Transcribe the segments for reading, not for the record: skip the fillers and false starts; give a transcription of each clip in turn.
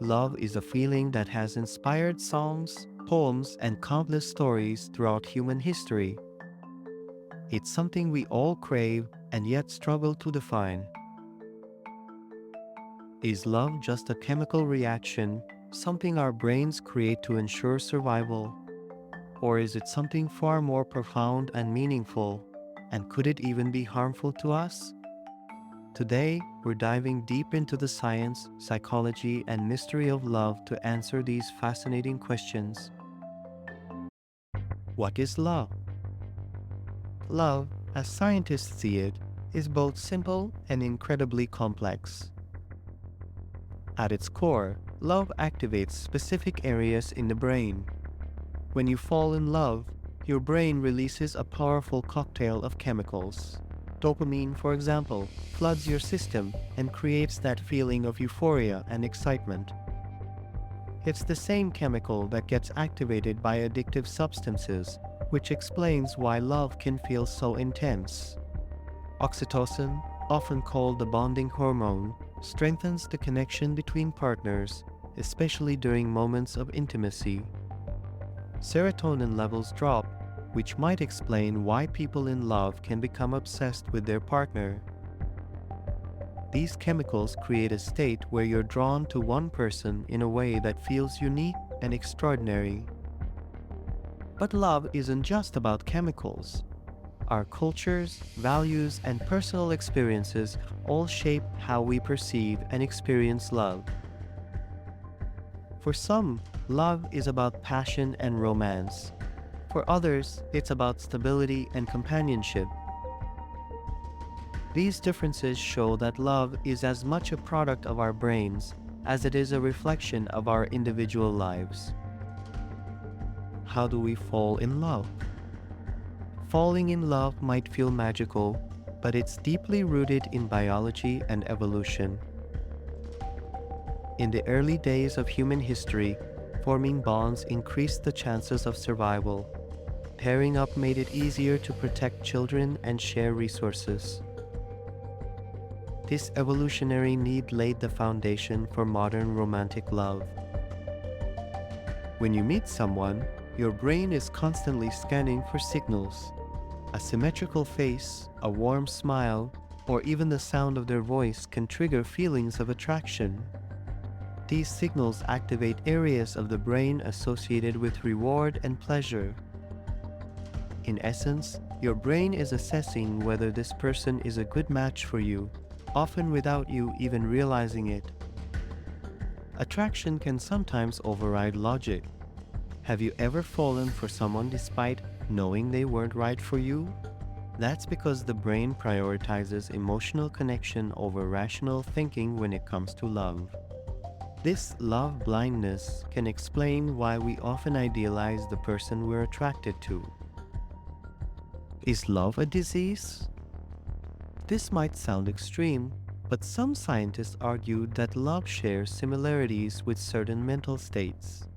Love is a feeling that has inspired songs, poems, and countless stories throughout human history. It's something we all crave and yet struggle to define. Is love just a chemical reaction, something our brains create to ensure survival? Or is it something far more profound and meaningful? And could it even be harmful to us? Today, we're diving deep into the science, psychology, and mystery of love to answer these fascinating questions. What is love? Love, as scientists see it, is both simple and incredibly complex. At its core, love activates specific areas in the brain. When you fall in love, your brain releases a powerful cocktail of chemicals. Dopamine, for example, floods your system and creates that feeling of euphoria and excitement. It's the same chemical that gets activated by addictive substances, which explains why love can feel so intense. Oxytocin, often called the bonding hormone, strengthens the connection between partners, especially during moments of intimacy. Serotonin levels drop, which might explain why people in love can become obsessed with their partner. These chemicals create a state where you're drawn to one person in a way that feels unique and extraordinary. But love isn't just about chemicals. Our cultures, values, and personal experiences all shape how we perceive and experience love. For some, love is about passion and romance. For others, it's about stability and companionship. These differences show that love is as much a product of our brains as it is a reflection of our individual lives. How do we fall in love? Falling in love might feel magical, but it's deeply rooted in biology and evolution. In the early days of human history, forming bonds increased the chances of survival. Pairing up made it easier to protect children and share resources. This evolutionary need laid the foundation for modern romantic love. When you meet someone, your brain is constantly scanning for signals. A symmetrical face, a warm smile, or even the sound of their voice can trigger feelings of attraction. These signals activate areas of the brain associated with reward and pleasure. In essence, your brain is assessing whether this person is a good match for you, often without you even realizing it. Attraction can sometimes override logic. Have you ever fallen for someone despite knowing they weren't right for you? That's because the brain prioritizes emotional connection over rational thinking when it comes to love. This love blindness can explain why we often idealize the person we're attracted to. Is love a disease? This might sound extreme, but some scientists argue that love shares similarities with certain mental states.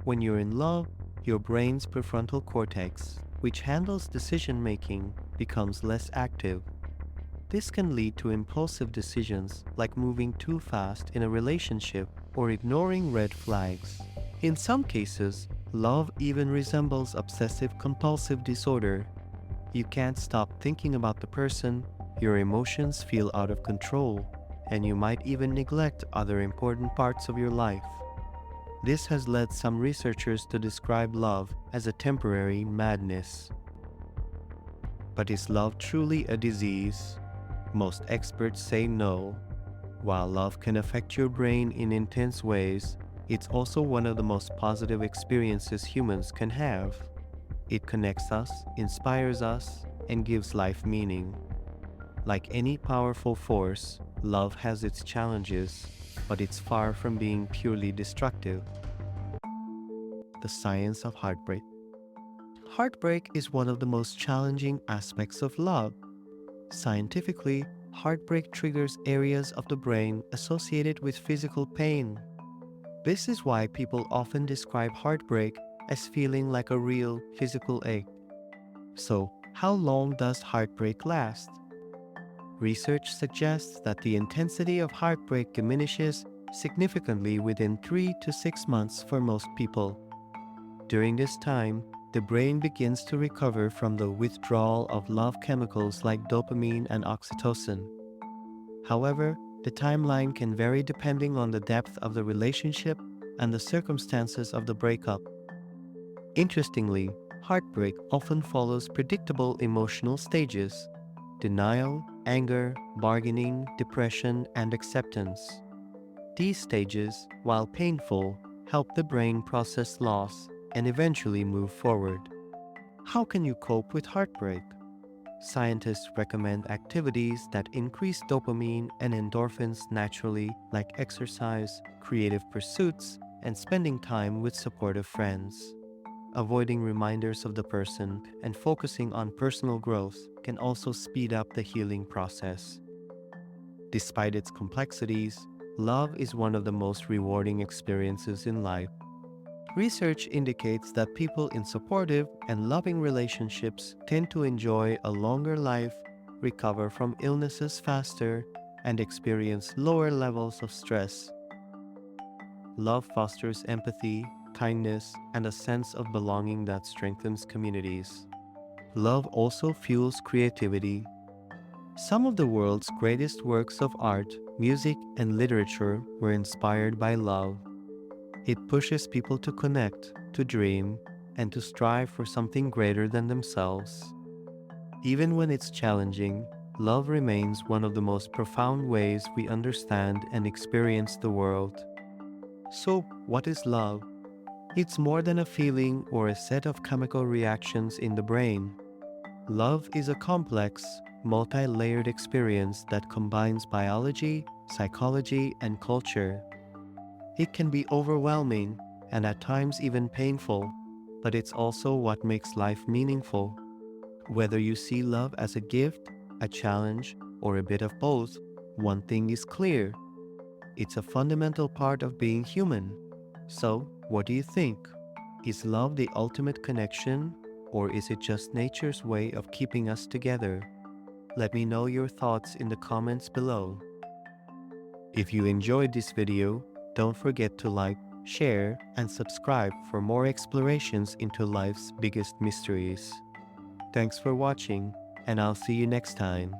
When you're in love, your brain's prefrontal cortex, which handles decision-making, becomes less active. This can lead to impulsive decisions like moving too fast in a relationship or ignoring red flags. In some cases, love even resembles obsessive-compulsive disorder. You can't stop thinking about the person, your emotions feel out of control, and you might even neglect other important parts of your life. This has led some researchers to describe love as a temporary madness. But is love truly a disease? Most experts say no. While love can affect your brain in intense ways, it's also one of the most positive experiences humans can have. It connects us, inspires us, and gives life meaning. Like any powerful force, love has its challenges, but it's far from being purely destructive. The science of heartbreak. Heartbreak is one of the most challenging aspects of love. Scientifically, heartbreak triggers areas of the brain associated with physical pain. This is why people often describe heartbreak as feeling like a real physical ache. So, how long does heartbreak last? Research suggests that the intensity of heartbreak diminishes significantly within 3 to 6 months for most people. During this time, the brain begins to recover from the withdrawal of love chemicals like dopamine and oxytocin. However, the timeline can vary depending on the depth of the relationship and the circumstances of the breakup. Interestingly, heartbreak often follows predictable emotional stages: denial, anger, bargaining, depression, and acceptance. These stages, while painful, help the brain process loss and eventually move forward. How can you cope with heartbreak? Scientists recommend activities that increase dopamine and endorphins naturally, like exercise, creative pursuits, and spending time with supportive friends. Avoiding reminders of the person and focusing on personal growth can also speed up the healing process. Despite its complexities, love is one of the most rewarding experiences in life. Research indicates that people in supportive and loving relationships tend to enjoy a longer life, recover from illnesses faster, and experience lower levels of stress. Love fosters empathy, kindness, and a sense of belonging that strengthens communities. Love also fuels creativity. Some of the world's greatest works of art, music, and literature were inspired by love. It pushes people to connect, to dream, and to strive for something greater than themselves. Even when it's challenging, love remains one of the most profound ways we understand and experience the world. So, what is love? It's more than a feeling or a set of chemical reactions in the brain. Love is a complex, multi-layered experience that combines biology, psychology, and culture. It can be overwhelming and at times even painful, but it's also what makes life meaningful. Whether you see love as a gift, a challenge, or a bit of both, one thing is clear: it's a fundamental part of being human. So, what do you think? Is love the ultimate connection, or is it just nature's way of keeping us together? Let me know your thoughts in the comments below. If you enjoyed this video, don't forget to like, share, and subscribe for more explorations into life's biggest mysteries. Thanks for watching, and I'll see you next time.